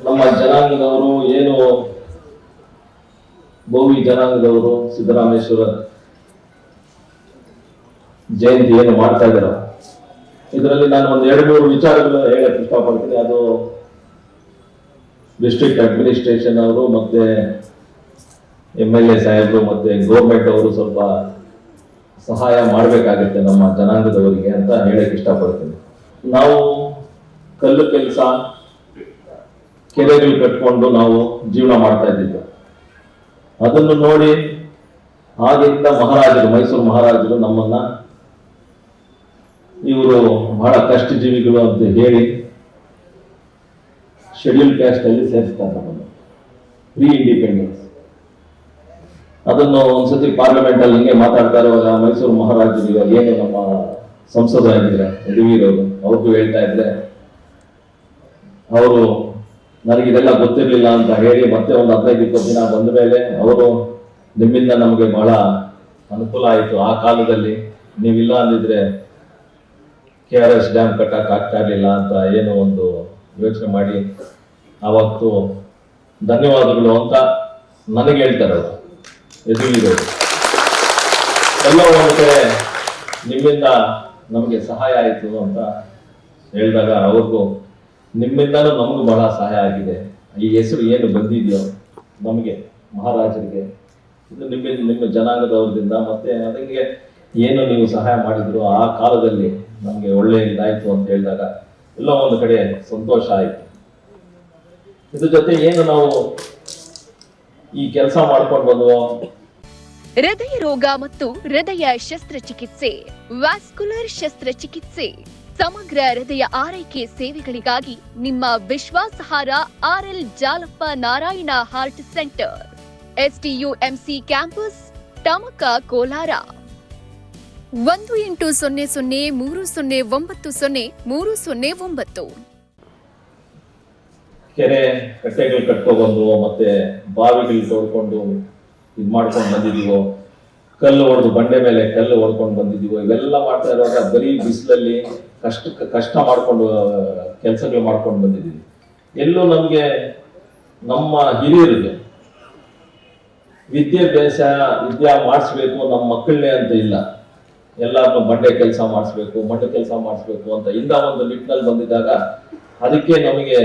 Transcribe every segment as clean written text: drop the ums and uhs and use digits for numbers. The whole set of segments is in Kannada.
ನಮ್ಮ ಜನಾಂಗದವರು ಏನು ಬೋವಿ ಜನಾಂಗದವರು ಸಿದ್ದರಾಮೇಶ್ವರ ಜಯಂತಿ ಏನು ಮಾಡ್ತಾ ಇದ್ದಾರೆ, ಇದರಲ್ಲಿ ನಾನು ಒಂದು 2-3 ವಿಚಾರಗಳು ಹೇಳಕ್ಕೆ ಇಷ್ಟಪಡ್ತೀನಿ. ಅದು ಡಿಸ್ಟ್ರಿಕ್ಟ್ ಅಡ್ಮಿನಿಸ್ಟ್ರೇಷನ್ ಅವರು ಮತ್ತೆ MLA ಸಾಹೇಬರು ಮತ್ತೆ ಗೌರ್ಮೆಂಟ್ ಅವರು ಸ್ವಲ್ಪ ಸಹಾಯ ಮಾಡಬೇಕಾಗುತ್ತೆ ನಮ್ಮ ಜನಾಂಗದವರಿಗೆ ಅಂತ ಹೇಳಕ್ ಇಷ್ಟಪಡ್ತೀನಿ. ನಾವು ಕಲ್ಲು ಕೆಲಸ, ಕೆರೆಗಳು ಕಟ್ಕೊಂಡು ನಾವು ಜೀವನ ಮಾಡ್ತಾ ಇದ್ದಿದ್ದು, ಅದನ್ನು ನೋಡಿ ಆಗಿಂದ ಮಹಾರಾಜರು, ಮೈಸೂರು ಮಹಾರಾಜರು ನಮ್ಮನ್ನ ಇವರು ಬಹಳ ಕಷ್ಟ ಜೀವಿಗಳು ಅಂತ ಹೇಳಿ ಶೆಡ್ಯೂಲ್ ಕ್ಯಾಸ್ಟ್ ಅಲ್ಲಿ ಸೇರಿಸ್ತಾರೆ ನಮ್ಮನ್ನು, ಪ್ರೀ ಇಂಡಿಪೆಂಡೆನ್ಸ್. ಅದನ್ನು ಒಂದ್ಸತಿ ಪಾರ್ಲಿಮೆಂಟ್ ಅಲ್ಲಿ ಹಿಂಗೆ ಮಾತಾಡ್ತಾ ಇರುವಾಗ ಮೈಸೂರು ಮಹಾರಾಜರು ಇವಾಗ ಏನು ನಮ್ಮ ಸಂಸದರಾಗಿದ್ರೆ ಯದುವೀರವರು ಅವ್ರಿಗೂ ಹೇಳ್ತಾ ಇದ್ರೆ, ಅವರು ನನಗಿದೆಲ್ಲ ಗೊತ್ತಿರ್ಲಿಲ್ಲ ಅಂತ ಹೇಳಿ ಮತ್ತೆ ಒಂದು 15-20 ದಿನ ಬಂದ ಮೇಲೆ ಅವರು ನಿಮ್ಮಿಂದ ನಮಗೆ ಬಹಳ ಅನುಕೂಲ ಆಯಿತು, ಆ ಕಾಲದಲ್ಲಿ ನೀವಿಲ್ಲ ಅಂದಿದ್ರೆ KRS ಡ್ಯಾಮ್ ಕಟ್ಟಕ್ ಆಗ್ತಾ ಇರ್ಲಿಲ್ಲ ಅಂತ ಏನೋ ಒಂದು ಯೋಚನೆ ಮಾಡಿ ಅವತ್ತು ಧನ್ಯವಾದಗಳು ಅಂತ ನನಗೆ ಹೇಳ್ತಾರೆ ಅವರು ಯದುವೀರವರು. ಎಲ್ಲ ಒಂದು ಕಡೆ ನಿಮ್ಮಿಂದ ನಮಗೆ ಸಹಾಯ ಆಯಿತು ಅಂತ ಹೇಳಿದಾಗ ಅವ್ರಿಗೂ ನಿಮ್ಮಿಂದಲೂ ನಮಗೂ ಬಹಳ ಸಹಾಯ ಆಗಿದೆ, ಈ ಹೆಸರು ಏನು ಬಂದಿದೆಯೋ ನಮಗೆ ಮಹಾರಾಜರಿಗೆ ಇದು ನಿಮ್ಮ ಜನಾಂಗದವ್ರದಿಂದ ಮತ್ತೆ ಅದಕ್ಕೆ ಏನು ನೀವು ಸಹಾಯ ಮಾಡಿದ್ರು ಆ ಕಾಲದಲ್ಲಿ ನಮಗೆ ಒಳ್ಳೆ ಇದಾಯ್ತು ಅಂತ ಹೇಳಿದಾಗ ಎಲ್ಲ ಒಂದು ಕಡೆ ಸಂತೋಷ ಆಯ್ತು. ಇದ್ರ ಜೊತೆ ಏನು ನಾವು ಈ ಕೆಲಸ ಮಾಡ್ಕೊಂಡು ಬಂದ್ವೋ, ಹೃದಯ ರೋಗ ಮತ್ತು ಹೃದಯ ಶಸ್ತ್ರಚಿಕಿತ್ಸೆ, ವ್ಯಾಸ್ಕುಲರ್ ಶಸ್ತ್ರಚಿಕಿತ್ಸೆ, ಸಮಗ್ರ ಹೃದಯ ಆರೈಕೆ ಸೇವೆಗಳಿಗಾಗಿ ನಿಮ್ಮ ವಿಶ್ವಾಸಾರ್ಹ RL Jalappa Narayana heart centre, STUMC campus, Tamaka, Kolar. 180030090309. ಕೆರೆ ಕಟ್ಟೆಗಳು ಕಟ್ಕೊಬಂದು ಮತ್ತೆ ಬಾವಿಗಳು ತೋಡ್ಕೊಂಡು ಇದು ಮಾಡ್ಕೊಂಡು ಬಂದಿದೀವೋ, ಕಲ್ಲು ಹೊಡೆದು ಬಂಡೆ ಮೇಲೆ ಕಲ್ಲು ಹೊಡ್ಕೊಂಡು ಬಂದಿದೀವೋ, ಇವೆಲ್ಲ ಮಾಡ್ತಾ ಇರುವಾಗ ಬರೀ ಬಿಸಿಲಲ್ಲಿ ಕಷ್ಟ ಮಾಡ್ಕೊಂಡು ಕೆಲಸಗಳು ಮಾಡ್ಕೊಂಡು ಬಂದಿದ್ದೀವಿ. ಎಲ್ಲೂ ನಮ್ಗೆ ನಮ್ಮ ಹಿರಿಯರಿಗೆ ವಿದ್ಯಾ ಮಾಡಿಸ್ಬೇಕು ನಮ್ಮ ಮಕ್ಕಳನ್ನೇ ಅಂತ ಇಲ್ಲ, ಎಲ್ಲಾರು ಬಂಡೆ ಕೆಲಸ ಮಾಡಿಸ್ಬೇಕು, ಮಠ ಕೆಲಸ ಮಾಡಿಸ್ಬೇಕು ಅಂತ ಇಂದ ಒಂದು ನಿಟ್ಟಿನಲ್ಲಿ ಬಂದಿದ್ದಾಗ ಅದಕ್ಕೆ ನಮಗೆ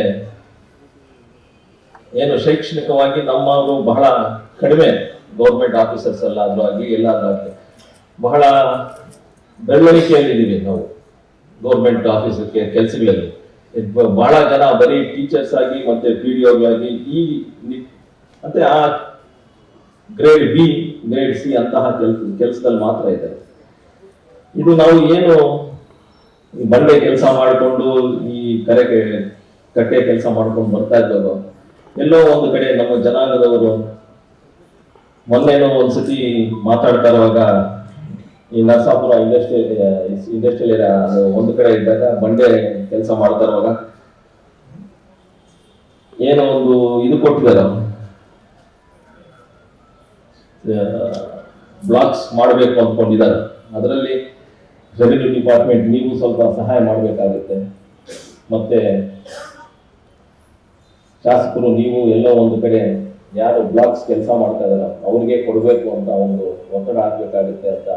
ಏನು ಶೈಕ್ಷಣಿಕವಾಗಿ ನಮ್ಮವರು ಬಹಳ ಕಡಿಮೆ, ಗೌರ್ಮೆಂಟ್ ಆಫೀಸರ್ಸ್ ಎಲ್ಲಾದ್ರೂ ಆಗಿ ಎಲ್ಲಾದ್ರೂ ಆಗಲಿ ಬಹಳ ಬೆಳವಣಿಗೆಯಲ್ಲಿದ್ದೀವಿ ನಾವು ಗೌರ್ಮೆಂಟ್ ಆಫೀಸ್ ಕೆಲಸಗಳಲ್ಲಿ. ಬಹಳ ಜನ ಬರೀ ಟೀಚರ್ಸ್ ಆಗಿ ಮತ್ತೆ PDOಗಳಾಗಿ ಈ ಮತ್ತೆ ಆ ಗ್ರೇಡ್ B, ಗ್ರೇಡ್ C ಅಂತಹ ಕೆಲಸದಲ್ಲಿ ಮಾತ್ರ ಇದ್ದಾರೆ. ಇದು ನಾವು ಏನು ಬಂಡೆ ಕೆಲಸ ಮಾಡಿಕೊಂಡು ಈ ಕಟ್ಟೆ ಕೆಲಸ ಮಾಡ್ಕೊಂಡು ಬರ್ತಾ ಇದ್ದವರು, ಎಲ್ಲೋ ಒಂದು ಕಡೆ ನಮ್ಮ ಜನಾಂಗದವರು ಮೊನ್ನೆನೋ ಒಂದ್ಸತಿ ಮಾತಾಡ್ತಾ ಇರುವಾಗ ಈ ನರಸಾಪುರ ಇಂಡಸ್ಟ್ರಿಯಲ್ ಏರಿಯಾ ಒಂದು ಕಡೆ ಇದ್ದಾಗ ಬಂಡೆ ಕೆಲಸ ಮಾಡ್ತಾ ಇರುವಾಗ ಏನೋ ಒಂದು ಇದು ಕೊಟ್ಟಿದ್ದಾರೆ, ಬ್ಲಾಕ್ಸ್ ಮಾಡಬೇಕು ಅಂದ್ಕೊಂಡಿದ್ದಾರೆ. ಅದರಲ್ಲಿ ರೆವಿನ್ಯೂ ಡಿಪಾರ್ಟ್ಮೆಂಟ್ ನೀವು ಸ್ವಲ್ಪ ಸಹಾಯ ಮಾಡಬೇಕಾಗುತ್ತೆ, ಮತ್ತೆ ಶಾಸಕರು ನೀವು ಎಲ್ಲೋ ಒಂದು ಕಡೆ ಯಾರು ಬ್ಲಾಕ್ಸ್ ಕೆಲಸ ಮಾಡ್ತಾ ಇದಾರ ಅವ್ರಿಗೆ ಕೊಡಬೇಕು ಅಂತ ಒಂದು ಒತ್ತಡ ಹಾಕ್ಬೇಕಾಗುತ್ತೆ ಅಂತ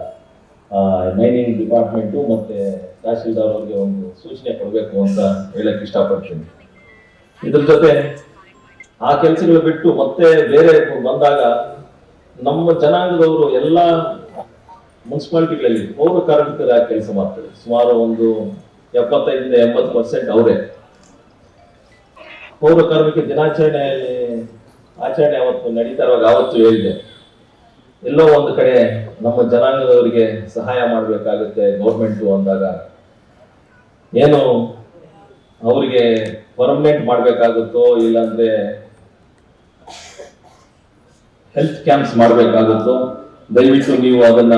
ಮೈನಿಂಗ್ ಡಿಪಾರ್ಟ್ಮೆಂಟು ಮತ್ತೆ ತಹಶೀಲ್ದಾರ್ ಅವ್ರಿಗೆ ಒಂದು ಸೂಚನೆ ಕೊಡಬೇಕು ಅಂತ ಹೇಳಕ್ ಇಷ್ಟಪಡ್ತೀನಿ. ಇದ್ರ ಜೊತೆ ಆ ಕೆಲಸಗಳು ಬಿಟ್ಟು ಮತ್ತೆ ಬೇರೆ ಬಂದಾಗ ನಮ್ಮ ಜನಾಂಗದವರು ಎಲ್ಲ ಮುನ್ಸಿಪಾಲಿಟಿಗಳಲ್ಲಿ ಪೌರ ಕಾರ್ಮಿಕರ ಕೆಲಸ ಮಾಡ್ತಾರೆ. ಸುಮಾರು ಒಂದು 75-80% ಅವರೇ. ಪೌರ ಕಾರ್ಮಿಕ ಆಚರಣೆ ಅವತ್ತು ನಡೀತಾ ಇರುವಾಗ ಅವತ್ತು ಹೇಳಿದೆ, ಎಲ್ಲೋ ಒಂದು ಕಡೆ ನಮ್ಮ ಜನಾಂಗದವರಿಗೆ ಸಹಾಯ ಮಾಡಬೇಕಾಗುತ್ತೆ ಗೌರ್ಮೆಂಟು ಅಂದಾಗ ಏನು ಅವರಿಗೆ ಪರ್ಮನೆಂಟ್ ಮಾಡಬೇಕಾಗುತ್ತೋ ಇಲ್ಲಾಂದ್ರೆ ಹೆಲ್ತ್ ಕ್ಯಾಂಪ್ಸ್ ಮಾಡಬೇಕಾಗುತ್ತೋ, ದಯವಿಟ್ಟು ನೀವು ಅದನ್ನ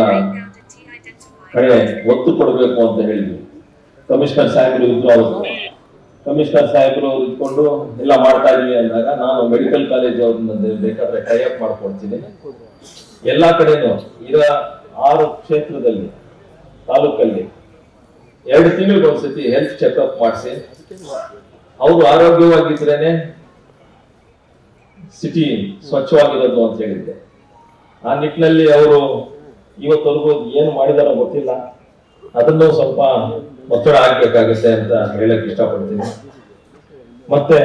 ಕಡೆ ಒತ್ತು ಕೊಡಬೇಕು ಅಂತ ಹೇಳಿದ್ವಿ. ಕಮಿಷನರ್ ಸಾಹೇಬರು ಇದ್ರು, ಅವತ್ತು ಕಮಿಷನರ್ ಸಾಹೇಬರು ಇದ್ಕೊಂಡು ಎಲ್ಲ ಮಾಡ್ತಾ ಇದೀವಿ ಅಂದಾಗ ನಾನು ಮೆಡಿಕಲ್ ಕಾಲೇಜ್ ಅವ್ರನ್ನ ಬೇಕಾದ್ರೆ ಟೈ ಅಪ್ ಮಾಡ್ಕೊಡ್ತೀನಿ. ಎಲ್ಲಾ ಕಡೆನೂ ಇರೋ 6 ಕ್ಷೇತ್ರದಲ್ಲಿ ತಾಲೂಕಲ್ಲಿ 2 ತಿಂಗಳಿಗೆ ಒಂದ್ಸತಿ ಹೆಲ್ತ್ ಚೆಕ್ಅಪ್ ಮಾಡಿಸಿ ಅವರು ಆರೋಗ್ಯವಾಗಿದ್ರೇನೆ ಸಿಟಿ ಸ್ವಚ್ಛವಾಗಿರೋದು ಅಂತ ಹೇಳಿದ್ದೆ. ಆ ನಿಟ್ಟಿನಲ್ಲಿ ಅವರು ಇವತ್ತವರೆಗೂ ಏನು ಮಾಡಿದಾರೋ ಗೊತ್ತಿಲ್ಲ, ಅದನ್ನು ಸ್ವಲ್ಪ ಒತ್ತಡ ಹಾಕ್ಬೇಕಾಗುತ್ತೆ ಅಂತ ಹೇಳಕ್ ಇಷ್ಟಪಡ್ತೀನಿ. ಮತ್ತೆ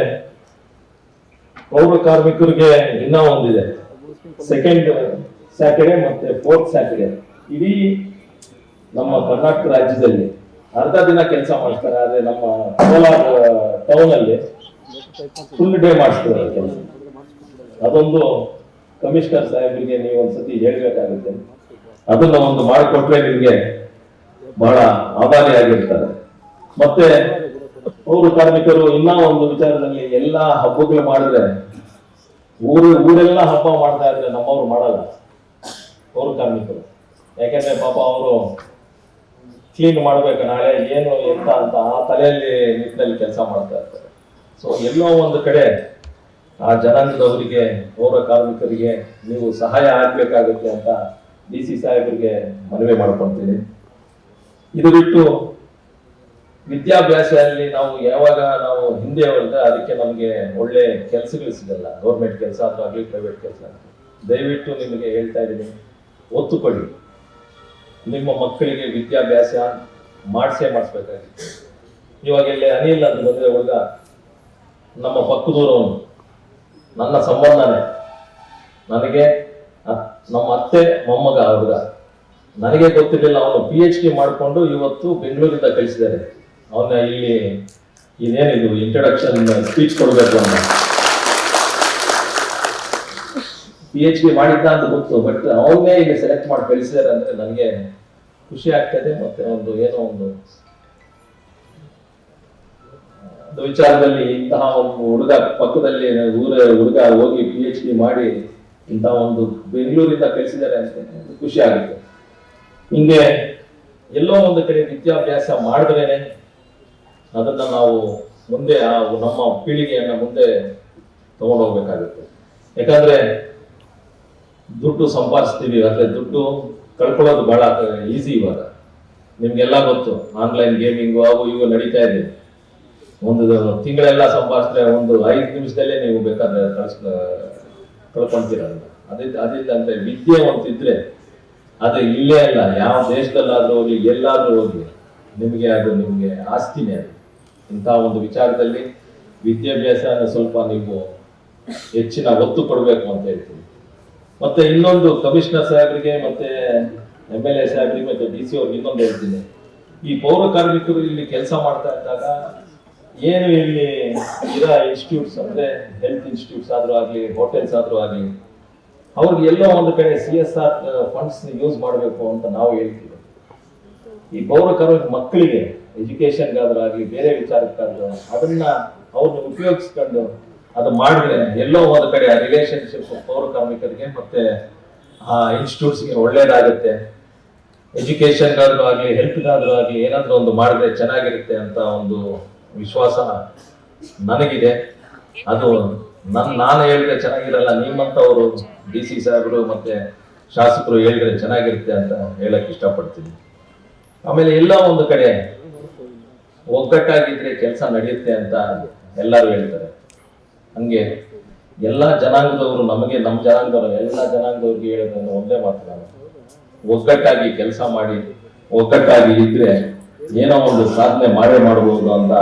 ಪೌರ ಕಾರ್ಮಿಕರಿಗೆ ಇನ್ನೂ ಒಂದಿದೆ, ಸೆಕೆಂಡ್ ಸ್ಯಾಟರ್ಡೆ ಮತ್ತೆ ಫೋರ್ತ್ ಸ್ಯಾಟರ್ಡೆ ಇಡೀ ನಮ್ಮ ಕರ್ನಾಟಕ ರಾಜ್ಯದಲ್ಲಿ ಅರ್ಧ ದಿನ ಕೆಲಸ ಮಾಡ್ತಾರೆ. ಆದ್ರೆ ನಮ್ಮ ಕೋಲಾರ ಟೌನ್ ಅಲ್ಲಿ ಫುಲ್ ಡೇ ಮಾಡಿಸ್ತಾರೆ ಕೆಲಸ. ಅದೊಂದು ಕಮಿಷನರ್ ಸಾಹೇಬರಿಗೆ ನೀವು ಒಂದ್ಸತಿ ಹೇಳ್ಬೇಕಾಗುತ್ತೆ. ಅದನ್ನ ಒಂದು ಮಾಡಿಕೊಟ್ರೆ ನಿಮ್ಗೆ ಬಹಳ ಆಭಾರಿಯಾಗಿರ್ತಾರೆ. ಮತ್ತೆ ಪೌರ ಕಾರ್ಮಿಕರು ಇನ್ನೂ ಒಂದು ವಿಚಾರದಲ್ಲಿ ಎಲ್ಲಾ ಹಬ್ಬಗಳು ಮಾಡಿದ್ರೆ ಊರೆಲ್ಲ ಹಬ್ಬ ಮಾಡ್ತಾ ಇದ್ರೆ ನಮ್ಮವ್ರು ಮಾಡಲ್ಲ ಪೌರ ಕಾರ್ಮಿಕರು. ಯಾಕೆಂದ್ರೆ ಪಾಪ ಅವರು ಕ್ಲೀನ್ ಮಾಡ್ಬೇಕು ನಾಳೆ ಏನು ಎಂತ ಅಂತ ಆ ತಲೆಯಲ್ಲಿ ನಿಟ್ಟಿನಲ್ಲಿ ಕೆಲಸ ಮಾಡ್ತಾ ಇರ್ತಾರೆ. ಸೊ ಎಲ್ಲೋ ಒಂದು ಕಡೆ ಆ ಜನಾಂಗದವರಿಗೆ ಪೌರ ಕಾರ್ಮಿಕರಿಗೆ ನೀವು ಸಹಾಯ ಆಗ್ಬೇಕಾಗುತ್ತೆ ಅಂತ DC ಸಾಹೇಬರಿಗೆ ಮನವಿ ಮಾಡ್ಕೊಳ್ತೀನಿ. ಇದು ಬಿಟ್ಟು ವಿದ್ಯಾಭ್ಯಾಸದಲ್ಲಿ ಯಾವಾಗ ನಾವು ಹಿಂದೆ ಹೋದ್ರೆ ಅದಕ್ಕೆ ನಮಗೆ ಒಳ್ಳೆ ಕೆಲಸಗಳು ಸಿಗಲ್ಲ. ಗೌರ್ಮೆಂಟ್ ಕೆಲಸ ಅಥವಾ ಆಗಲಿ ಪ್ರೈವೇಟ್ ಕೆಲಸ. ದಯವಿಟ್ಟು ನಿಮಗೆ ಹೇಳ್ತಾ ಇದ್ದೀನಿ, ಒತ್ತು ಕೊಡಿ. ನಿಮ್ಮ ಮಕ್ಕಳಿಗೆ ವಿದ್ಯಾಭ್ಯಾಸ ಮಾಡಿಸ್ಬೇಕಾಗಿತ್ತು. ಇವಾಗ ಇಲ್ಲಿ ಅನಿಲ್ ಅಂತ ಬಂದ್ರೆ ಹುಡುಗ ನಮ್ಮ ಪಕ್ಕದೂರು, ನನ್ನ ಸಂಬಂಧನೇ. ನನಗೆ ನಮ್ಮ ಅತ್ತೆ ಮೊಮ್ಮಗ ಹುಡುಗ, ನನಗೆ ಗೊತ್ತಿರಲಿಲ್ಲ. ಅವನು PhD ಮಾಡಿಕೊಂಡು ಇವತ್ತು ಬೆಂಗಳೂರಿಂದ ಕಳಿಸಿದ್ದಾರೆ. ಅವನ್ನ ಇಲ್ಲಿ ಇದೇನಿದು ಇಂಟ್ರೊಡಕ್ಷನ್ ಸ್ಪೀಚ್ ಕೊಡಬೇಕು ಅಂತ PhD ಮಾಡಿದ್ದ ಅಂತ ಗೊತ್ತು, ಬಟ್ ಅವನ್ನೇ ಇಲ್ಲಿ ಸೆಲೆಕ್ಟ್ ಮಾಡಿ ಕಳಿಸಿದ್ದಾರೆ ಅಂದ್ರೆ ನನಗೆ ಖುಷಿ ಆಗ್ತದೆ. ಮತ್ತೆ ಒಂದು ಏನೋ ಒಂದು ವಿಚಾರದಲ್ಲಿ ಇಂತಹ ಒಂದು ಹುಡುಗ ಪಕ್ಕದಲ್ಲಿ ಹುಡುಗ ಹೋಗಿ PhD ಮಾಡಿ ಇಂತಹ ಒಂದು ಬೆಂಗಳೂರಿಂದ ಕಳಿಸಿದ್ದಾರೆ ಅಂತ ಖುಷಿ ಆಗುತ್ತೆ. ಹಿಂಗೆ ಎಲ್ಲೋ ಒಂದು ಕಡೆ ವಿದ್ಯಾಭ್ಯಾಸ ಮಾಡಿದ್ರೇನೆ ಅದನ್ನ ನಾವು ಮುಂದೆ ನಮ್ಮ ಪೀಳಿಗೆಯನ್ನ ಮುಂದೆ ತಗೊಂಡು ಹೋಗ್ಬೇಕಾಗುತ್ತೆ. ಯಾಕಂದ್ರೆ ದುಡ್ಡು ಸಂಪಾದಿಸ್ತೀವಿ, ಆದ್ರೆ ದುಡ್ಡು ಕಳ್ಕೊಳ್ಳೋದು ಬಹಳ ಈಸಿ. ಇವಾಗ ನಿಮ್ಗೆಲ್ಲ ಗೊತ್ತು, ಆನ್ಲೈನ್ ಗೇಮಿಂಗು ಅವು ಇವು ನಡೀತಾ ಇದೆ. ಒಂದು ತಿಂಗಳೆಲ್ಲ ಸಂಪಾದಿಸಿದ್ರೆ ಒಂದು 5 ನಿಮಿಷದಲ್ಲೇ ನೀವು ಬೇಕಾದ್ರೆ ಕಳ್ಕೊಂತೀರ. ಅದಿಲ್ಲಂದ್ರೆ ವಿದ್ಯೆ ಅಂತಿದ್ರೆ ಅದು ಇಲ್ಲೇ ಅಲ್ಲ, ಯಾವ ದೇಶದಲ್ಲಾದ್ರೂ ಹೋಗಿ ಎಲ್ಲಾದ್ರೂ ಹೋಗಿ ನಿಮಗೆ ಆಸ್ತಿನೇ ಅದು. ಇಂಥ ಒಂದು ವಿಚಾರದಲ್ಲಿ ವಿದ್ಯಾಭ್ಯಾಸ ಸ್ವಲ್ಪ ನೀವು ಹೆಚ್ಚಿನ ಒತ್ತು ಕೊಡಬೇಕು ಅಂತ ಹೇಳ್ತೀನಿ. ಮತ್ತೆ ಇನ್ನೊಂದು ಕಮಿಷನರ್ ಸಾಹೇಬರಿಗೆ ಮತ್ತೆ MLA ಸಾಹೇಬರಿಗೆ ಮತ್ತೆ DC ಅವ್ರಿಗೆ ಇನ್ನೊಂದು ಹೇಳ್ತೀನಿ. ಈ ಪೌರ ಕಾರ್ಮಿಕರು ಇಲ್ಲಿ ಕೆಲಸ ಮಾಡ್ತಾ ಇದ್ದಾಗ ಏನು ಇಲ್ಲಿ ಇರೋ ಇನ್ಸ್ಟಿಟ್ಯೂಟ್ಸ್ ಅಂದ್ರೆ ಹೆಲ್ತ್ ಇನ್ಸ್ಟಿಟ್ಯೂಟ್ಸ್ ಆದ್ರೂ ಆಗ್ಲಿ, ಹೋಟೆಲ್ಸ್ ಆದ್ರೂ ಆಗ್ಲಿ, ಅವ್ರಿಗೆ ಎಲ್ಲೋ ಒಂದು ಕಡೆ CSR ಫಂಡ್ಸ್ ಯೂಸ್ ಮಾಡಬೇಕು ಅಂತ ನಾವು ಹೇಳ್ತೀವಿ. ಈ ಪೌರ ಕಾರ್ಮಿಕ ಮಕ್ಕಳಿಗೆ ಎಜುಕೇಶನ್ಗಾದ್ರೂ ಆಗ್ಲಿ, ಬೇರೆ ವಿಚಾರಕ್ಕಾದ್ರೂ ಅದನ್ನ ಅವ್ರನ್ನ ಉಪಯೋಗಿಸ್ಕೊಂಡು ಅದು ಮಾಡಿದ್ರೆ ಎಲ್ಲೋ ಒಂದು ಕಡೆ ಆ ರಿಲೇಶನ್ಶಿಪ್ ಪೌರ ಕಾರ್ಮಿಕರಿಗೆ ಮತ್ತೆ ಆ ಇನ್ಸ್ಟಿಟ್ಯೂಟ್ಸ್ಗೆ ಒಳ್ಳೇದಾಗುತ್ತೆ. ಎಜುಕೇಶನ್ಗಾದ್ರೂ ಆಗ್ಲಿ, ಹೆಲ್ತ್ಗಾದ್ರೂ ಆಗ್ಲಿ ಏನಾದ್ರೂ ಒಂದು ಮಾಡಿದ್ರೆ ಚೆನ್ನಾಗಿರುತ್ತೆ ಅಂತ ಒಂದು ವಿಶ್ವಾಸ ನನಗಿದೆ. ಅದು ನಾನು ಹೇಳಿದ್ರೆ ಚೆನ್ನಾಗಿರಲ್ಲ, ನಿಮ್ಮಂತವರು DC ಸಾಹೇಬರು ಮತ್ತೆ ಶಾಸಕರು ಹೇಳಿದ್ರೆ ಚೆನ್ನಾಗಿರುತ್ತೆ ಅಂತ ಹೇಳಕ್ ಇಷ್ಟಪಡ್ತೀನಿ. ಆಮೇಲೆ ಎಲ್ಲ ಒಂದು ಕಡೆ ಒಗ್ಗಟ್ಟಾಗಿದ್ರೆ ಕೆಲಸ ನಡೆಯುತ್ತೆ ಅಂತ ಎಲ್ಲರೂ ಹೇಳ್ತಾರೆ. ಹಂಗೆ ಎಲ್ಲಾ ಜನಾಂಗದವರು ನಮ್ಮ ಜನಾಂಗದವರು ಎಲ್ಲಾ ಜನಾಂಗದವ್ರಿಗೆ ಹೇಳೋದನ್ನು ಒಂದೇ ಮಾತು, ನಾನು ಒಗ್ಗಟ್ಟಾಗಿ ಕೆಲಸ ಮಾಡಿ ಒಗ್ಗಟ್ಟಾಗಿ ಇದ್ರೆ ಏನೋ ಒಂದು ಸಾಧನೆ ಮಾಡಬಹುದು ಅಂತ